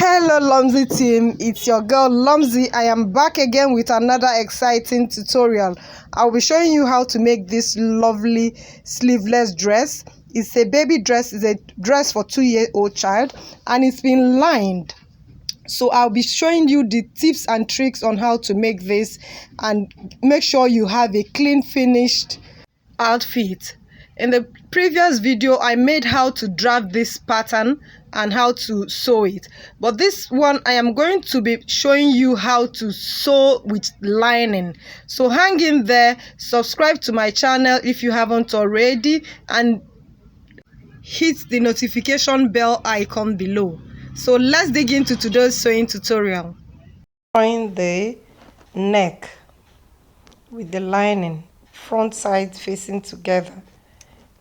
Hello Lomzy team, it's your girl Lomzy. I am back again with another exciting tutorial. I'll be showing you how to make this lovely sleeveless dress. It's a baby dress, it's a dress for 2-year-old child, and it's been lined. So I'll be showing you the tips and tricks on how to make this, and make sure you have a clean finished outfit. In the previous video, I made how to draft this pattern and how to sew it, but this one I am going to be showing you how to sew with lining. So hang in there, subscribe to my channel if you haven't already, and hit the notification bell icon below. So let's dig into today's sewing tutorial. Join the neck with the lining, front side facing together.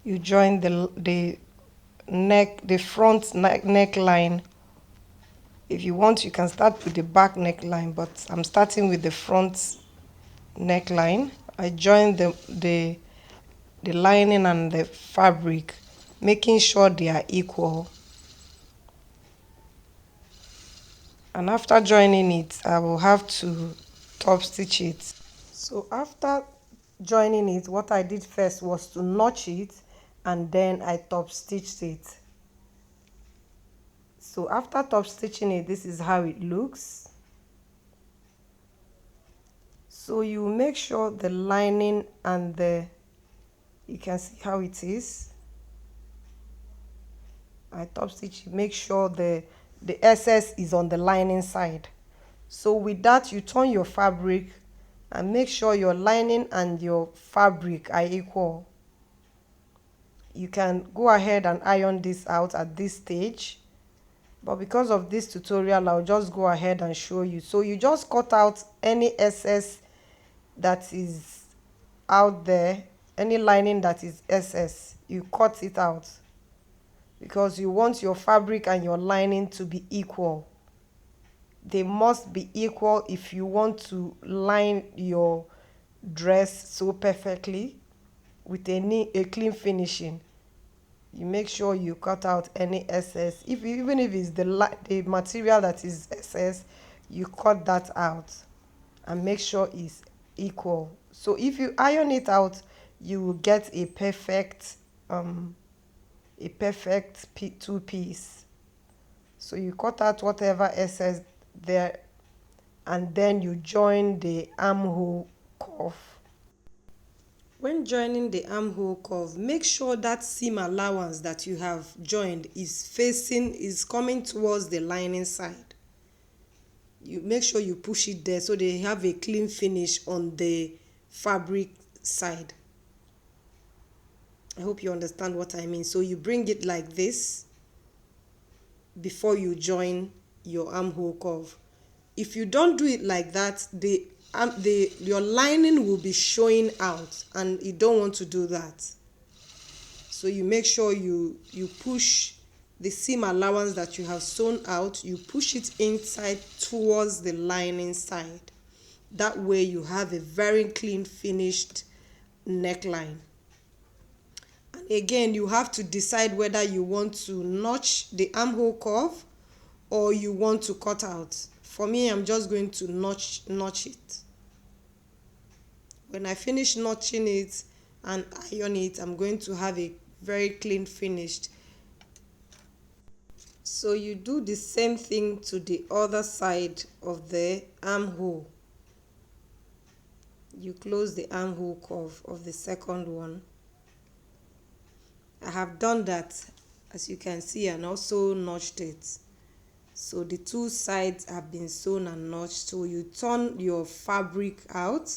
You join the front neckline. If you want, you can start with the back neckline, but I'm starting with the front neckline. I join the lining and the fabric, making sure they are equal. And after joining it, I will have to top stitch it. So after joining it, what I did first was to notch it, and then I top stitched it. So after top stitching it, this is how it looks. So you make sure the lining and you can see how it is. I top stitch it, make sure the excess is on the lining side. So with that, you turn your fabric and make sure your lining and your fabric are equal. You can go ahead and iron this out at this stage, but because of this tutorial, I'll just go ahead and show you. So you just cut out any excess that is out there, any lining that is excess, you cut it out, because you want your fabric and your lining to be equal. They must be equal if you want to line your dress so perfectly with a clean finishing. You make sure you cut out any excess. Even if it's the material that is excess, you cut that out and make sure it's equal. So if you iron it out, you will get a perfect two piece. So you cut out whatever excess there, and then you join the armhole curve. When joining the armhole curve, make sure that seam allowance that you have joined is coming towards the lining side. You make sure you push it there so they have a clean finish on the fabric side. I hope you understand what I mean. So you bring it like this before you join your armhole curve. If you don't do it like that, your lining will be showing out, and you don't want to do that. So you make sure you push the seam allowance that you have sewn out, you push it inside towards the lining side. That way you have a very clean finished neckline. And again, you have to decide whether you want to notch the armhole curve or you want to cut out. For me, I'm just going to notch it. When I finish notching it and iron it, I'm going to have a very clean finished. So you do the same thing to the other side of the armhole. You close the armhole curve of the second one. I have done that, as you can see, and also notched it. So the two sides have been sewn and notched. So you turn your fabric out.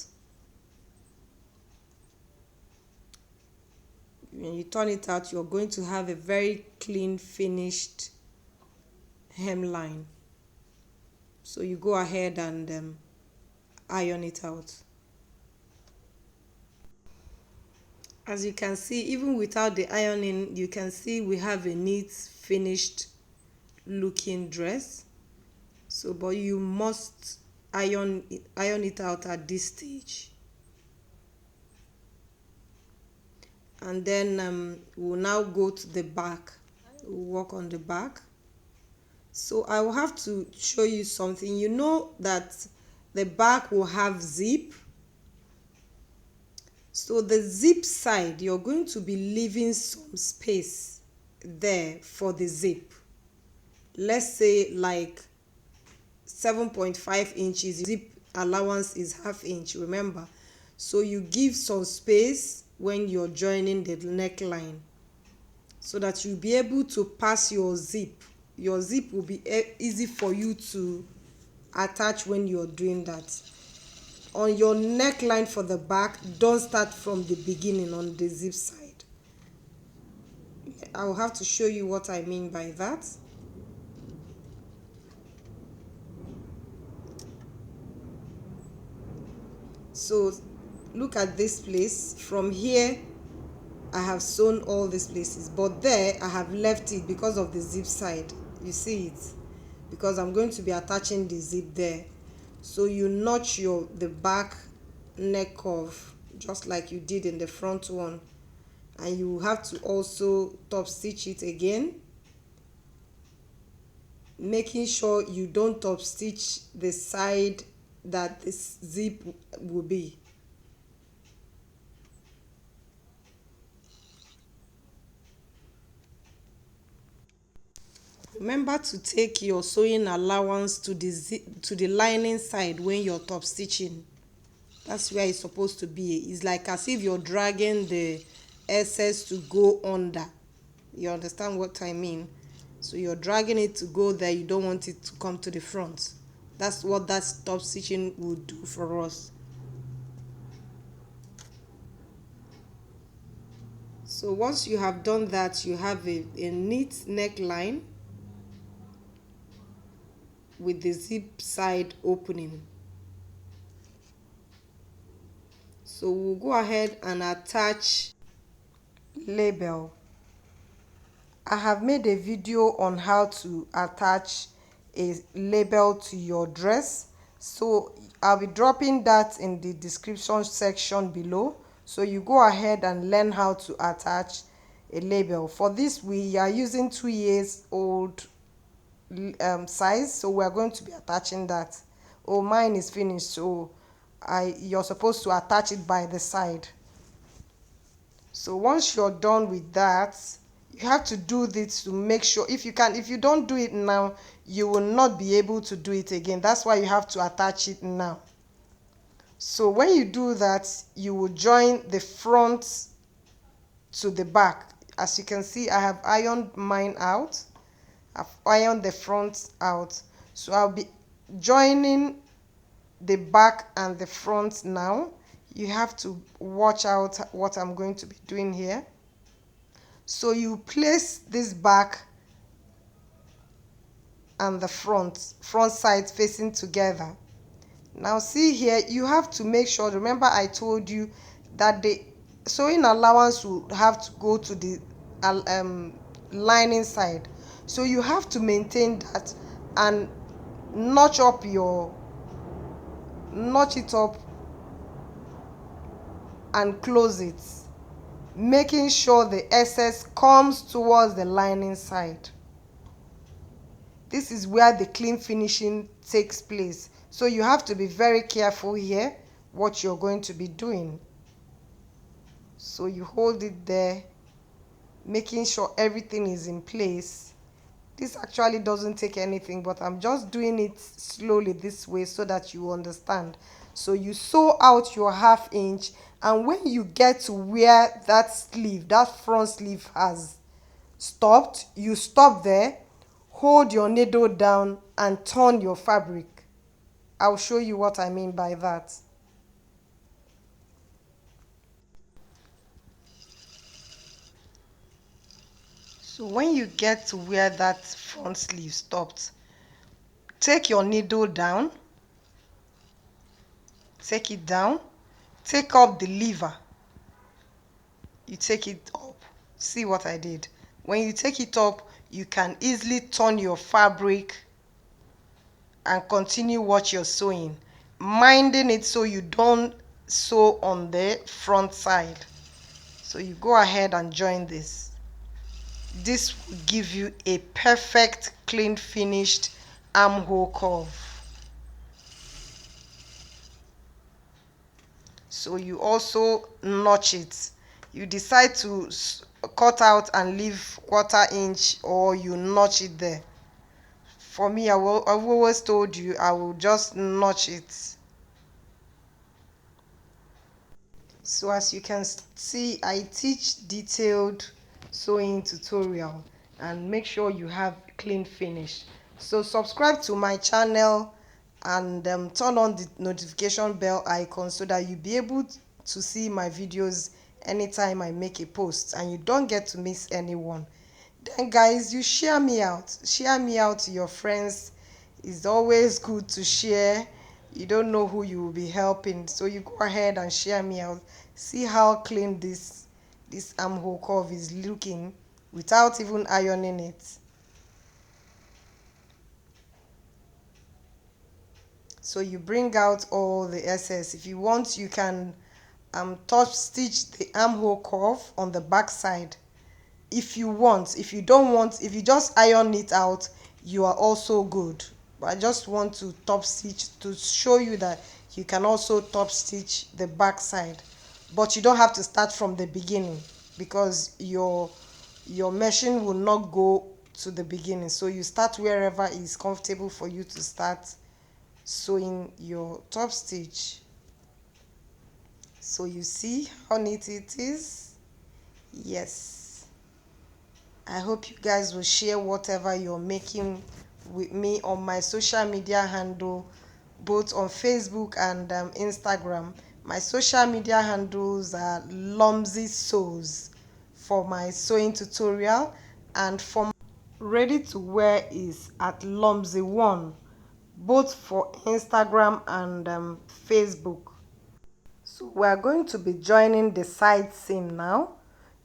When you turn it out, you're going to have a very clean finished hemline. So you go ahead and iron it out. As you can see, even without the ironing, you can see we have a neat finished looking dress. So but you must iron it out at this stage. And then we'll now go to the back. We'll work on the back. So I will have to show you something. You know that the back will have zip. So the zip side, you're going to be leaving some space there for the zip. Let's say like 7.5 inches. Zip allowance is half inch, remember. So you give some space when you're joining the neckline so that you'll be able to pass your zip. Your zip will be easy for you to attach when you're doing that. On your neckline for the back, don't start from the beginning on the zip side. I will have to show you what I mean by that. So look at this place. From here I have sewn all these places, but there I have left it because of the zip side. You see it, because I'm going to be attaching the zip there. So you notch the back neck curve just like you did in the front one, and you have to also top stitch it again, making sure you don't top stitch the side that this zip will be. Remember to take your sewing allowance to the lining side when you're top stitching. That's where it's supposed to be. It's like as if you're dragging the excess to go under. You understand what I mean? So you're dragging it to go there. You don't want it to come to the front. That's what that top stitching will do for us. So once you have done that, you have a neat neckline with the zip side opening. So we'll go ahead and attach label. I have made a video on how to attach a label to your dress, so I'll be dropping that in the description section below, so you go ahead and learn how to attach a label. For this we are using 2 years old size, so we are going to be attaching that. Oh, mine is finished, so you're supposed to attach it by the side. So once you're done with that, you have to do this to make sure, if you don't do it now, you will not be able to do it again. That's why you have to attach it now. So when you do that, you will join the front to the back. As you can see, I have ironed mine out. I've ironed the front out, so I'll be joining the back and the front now. You have to watch out what I'm going to be doing here. So you place this back and the front side facing together. Now see here, you have to make sure, remember I told you that the sewing allowance will have to go to the lining side, so you have to maintain that and notch it up and close it, making sure the excess comes towards the lining side. This is where the clean finishing takes place, so you have to be very careful here what you're going to be doing. So you hold it there, making sure everything is in place. This actually doesn't take anything, but I'm just doing it slowly this way so that you understand. So you sew out your ½ inch, and when you get to where that front sleeve has stopped, you stop there, hold your needle down and turn your fabric. I'll show you what I mean by that. So when you get to where that front sleeve stopped, take your needle down, take it down, take up the lever, you take it up. See what I did? When you take it up, you can easily turn your fabric and continue what you're sewing, minding it so you don't sew on the front side. So you go ahead and join this. this will give you a perfect clean finished armhole curve. So you also notch it. You decide to cut out and leave 1/4 inch, or you notch it there. For me, I've always told you I will just notch it. So as you can see, I teach detailed sewing tutorial, and make sure you have clean finish. So subscribe to my channel, and turn on the notification bell icon so that you'll be able to see my videos anytime I make a post, and you don't get to miss anyone. Then guys, you share me out to your friends. It's always good to share. You don't know who you will be helping, so you go ahead and share me out. See how clean this armhole curve is looking without even ironing it. So you bring out all the excess. If you want, you can top stitch the armhole curve on the back side if you want. If you don't want, if you just iron it out, you are also good. But I just want to top stitch to show you that you can also top stitch the back side, but you don't have to start from the beginning, because your machine will not go to the beginning. So you start wherever is comfortable for you to start sewing your top stitch. So you see how neat it is. Yes, I hope you guys will share whatever you're making with me on my social media handle, both on Facebook and Instagram. My social media handles are Lomzy Sews for my sewing tutorial, and for ready to wear is at Lomzy1, both for Instagram and Facebook. So we are going to be joining the side seam now.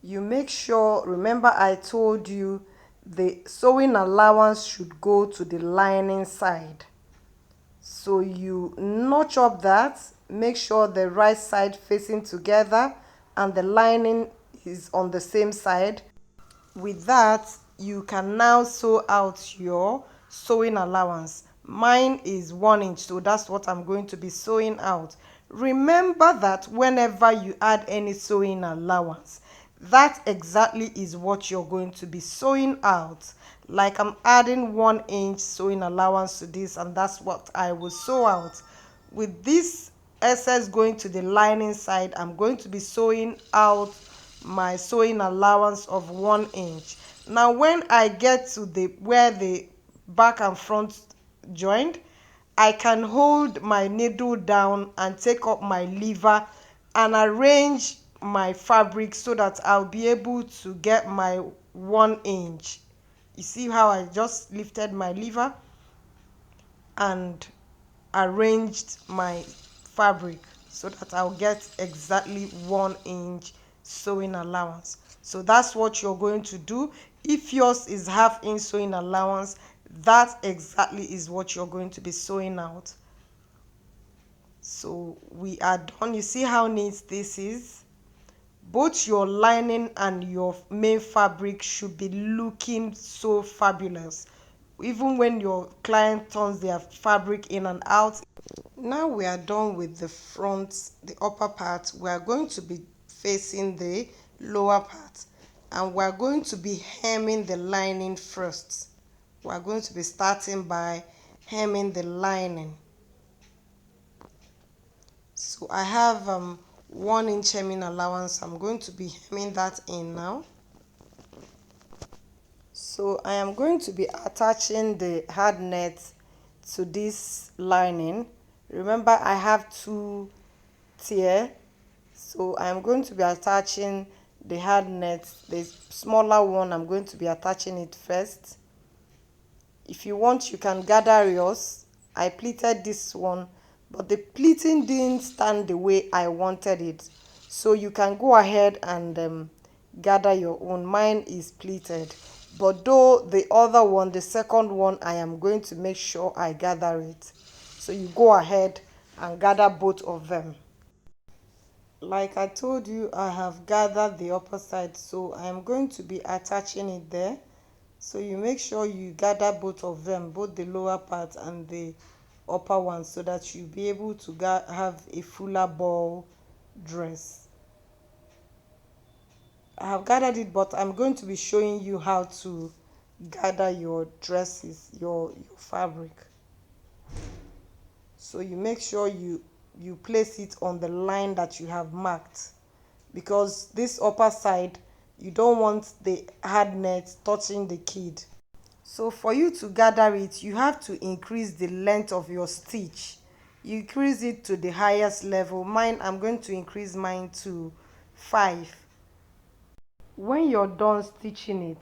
You make sure, remember I told you the sewing allowance should go to the lining side. So you notch up that, make sure the right side facing together and the lining is on the same side. With that, you can now sew out your sewing allowance. Mine is 1 inch, so that's what I'm going to be sewing out. Remember that whenever you add any sewing allowance, that exactly is what you're going to be sewing out. Like I'm adding 1 inch sewing allowance to this, and that's what I will sew out. With this excess going to the lining side, I'm going to be sewing out my sewing allowance of 1 inch. Now when I get to the where the back and front joined, I can hold my needle down and take up my lever and arrange my fabric so that I'll be able to get my 1 inch. You see how I just lifted my lever and arranged my fabric so that I'll get exactly 1 inch sewing allowance. So that's what you're going to do. If yours is 1/2 inch sewing allowance, that exactly is what you're going to be sewing out. So we are done. You see how neat this is? Both your lining and your main fabric should be looking so fabulous, even when your client turns their fabric in and out. Now we are done with the front, the upper part. We are going to be facing the lower part, and we are going to be hemming the lining first. We are going to be starting by hemming the lining. So I have 1 inch hemming allowance. I'm going to be hemming that in now. So I am going to be attaching the hard net to this lining. Remember I have 2 tiers, so I'm going to be attaching the hard net, the smaller one. I'm going to be attaching it first. If you want, you can gather yours. I pleated this one, but the pleating didn't stand the way I wanted it, so you can go ahead and gather your own. Mine is pleated, but though the other one, the second one, I am going to make sure I gather it. So you go ahead and gather both of them. Like I told you, I have gathered the upper side, so I am going to be attaching it there. So you make sure you gather both of them, both the lower part and the upper one, so that you'll be able to have a fuller ball dress. I have gathered it, but I'm going to be showing you how to gather your dresses, your fabric. So you make sure you place it on the line that you have marked, because this upper side, you don't want the hard net touching the kid. So for you to gather it, you have to increase the length of your stitch. You increase it to the highest level. Mine, I'm going to increase mine to 5. When you're done stitching it,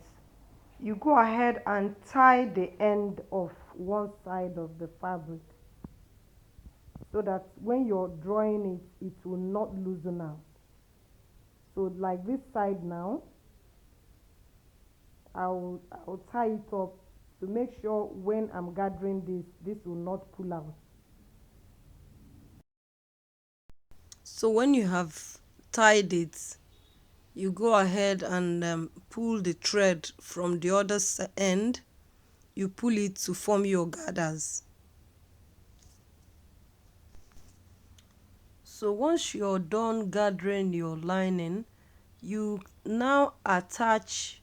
you go ahead and tie the end of one side of the fabric, so that when you're drawing it, it will not loosen out. So like this side now, I'll tie it up to make sure when I'm gathering this will not pull out. So when you have tied it, you go ahead and pull the thread from the other end. You pull it to form your gathers. So once you're done gathering your lining, you now attach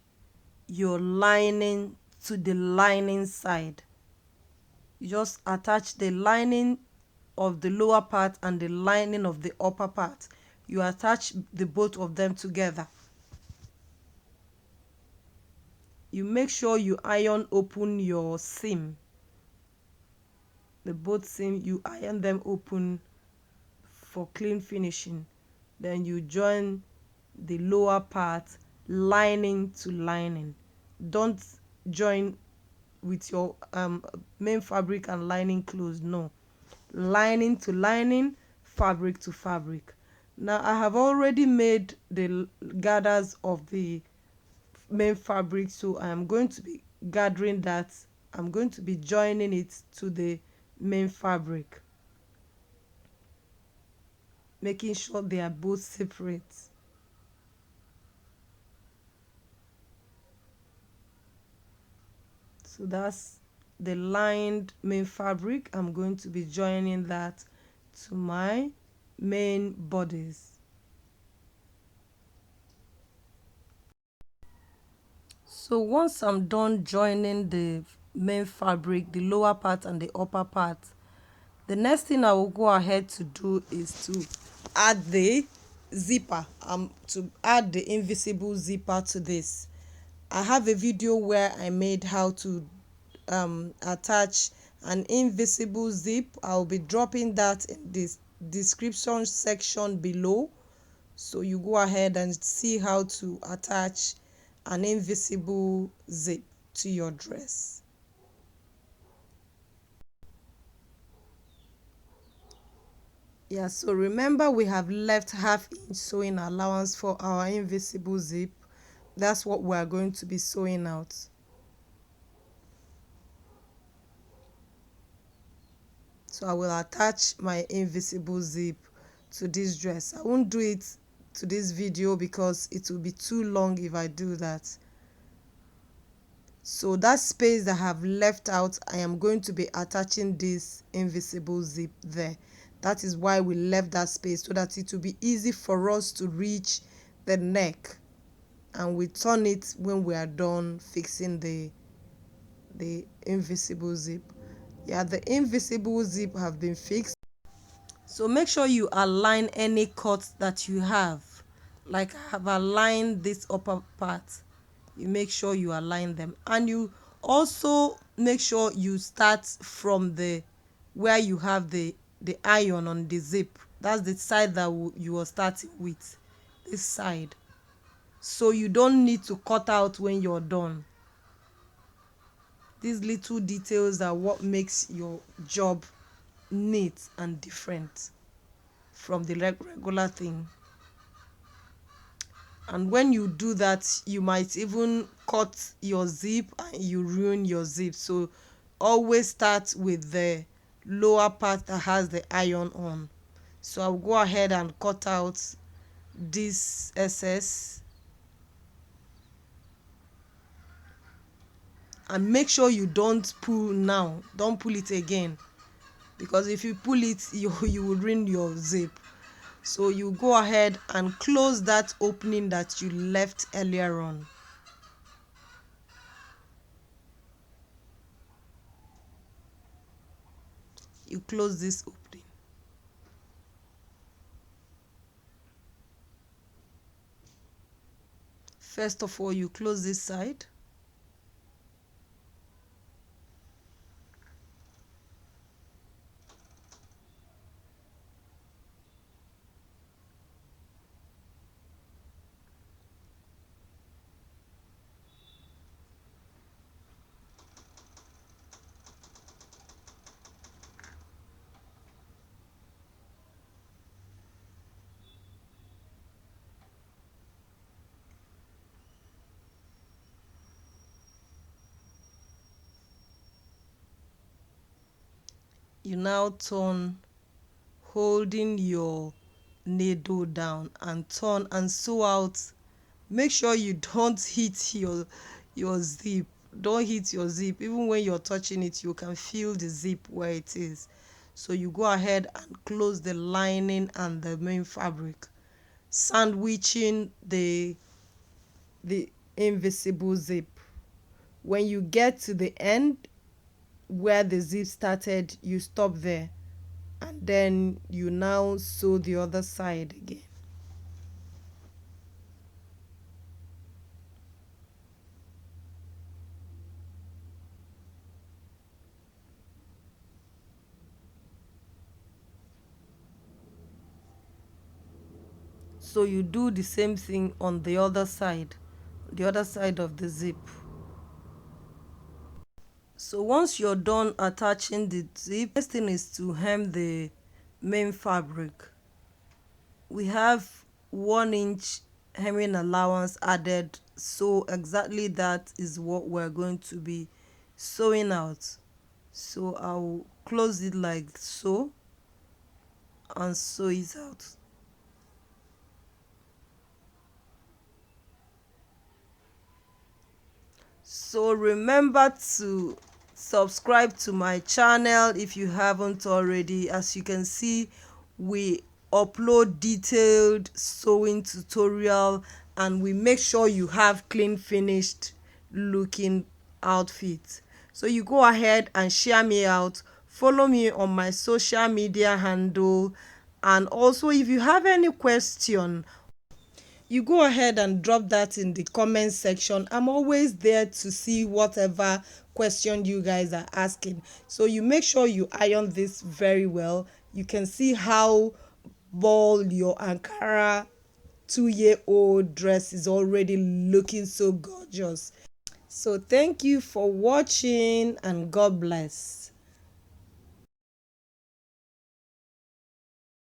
your lining to the lining side. You just attach the lining of the lower part and the lining of the upper part. You attach the both of them together. You make sure you iron open your seam. The both seam, you iron them open for clean finishing. Then you join the lower part lining to lining. Don't join with your main fabric and lining closed. No, lining to lining, fabric to fabric. Now I have already made the gathers of the main fabric, so I am going to be gathering that. I'm going to be joining it to the main fabric, making sure they are both separate. So that's the lined main fabric. I'm going to be joining that to my main bodice. So once I'm done joining the main fabric, the lower part and the upper part, the next thing I will go ahead to do is to add the zipper. To add the invisible zipper to this. I have a video where I made how to attach an invisible zip. I'll be dropping that in this description section below, so you go ahead and see how to attach an invisible zip to your dress. Yeah, so remember we have left ½ inch sewing allowance for our invisible zip. That's what we are going to be sewing out. So I will attach my invisible zip to this dress. I won't do it to this video because it will be too long if I do that. So that space that I have left out, I am going to be attaching this invisible zip there. That is why we left that space, so that it will be easy for us to reach the neck, and we turn it when we are done fixing the invisible zip. Yeah, the invisible zip have been fixed. So make sure you align any cuts that you have. Like I have aligned this upper part. You make sure you align them, and you also make sure you start from the where you have the iron on the zip. That's the side that you are starting with, this side. So you don't need to cut out when you're done. These little details are what makes your job neat and different from the regular thing. And when you do that, you might even cut your zip and you ruin your zip. So always start with the lower part that has the iron on. So I'll go ahead and cut out this excess and make sure you don't pull now. Don't pull it again, because if you pull it, you will ruin your zip. So you go ahead and close that opening that you left earlier on. You close this opening. First of all, you close this side. You now turn, holding your needle down, and turn and sew out. Make sure you don't hit your zip. Don't hit your zip. Even when you're touching it, you can feel the zip where it is. So you go ahead and close the lining and the main fabric, sandwiching the invisible zip. When you get to the end where the zip started, you stop there, and then you now sew the other side again. So you do the same thing on the other side of the zip. So once you're done attaching the zip, next thing is to hem the main fabric. We have 1 inch hemming allowance added, so exactly that is what we're going to be sewing out. So I'll close it like so and sew it out. So remember to subscribe to my channel if you haven't already. As you can see, we upload detailed sewing tutorial, and we make sure you have clean, finished looking outfit. So you go ahead and share me out, follow me on my social media handle, and also if you have any question, you go ahead and drop that in the comment section. I'm always there to see whatever question you guys are asking. So you make sure you iron this very well. You can see how bold your ankara 2-year-old dress is already looking so gorgeous. So thank you for watching, and God bless.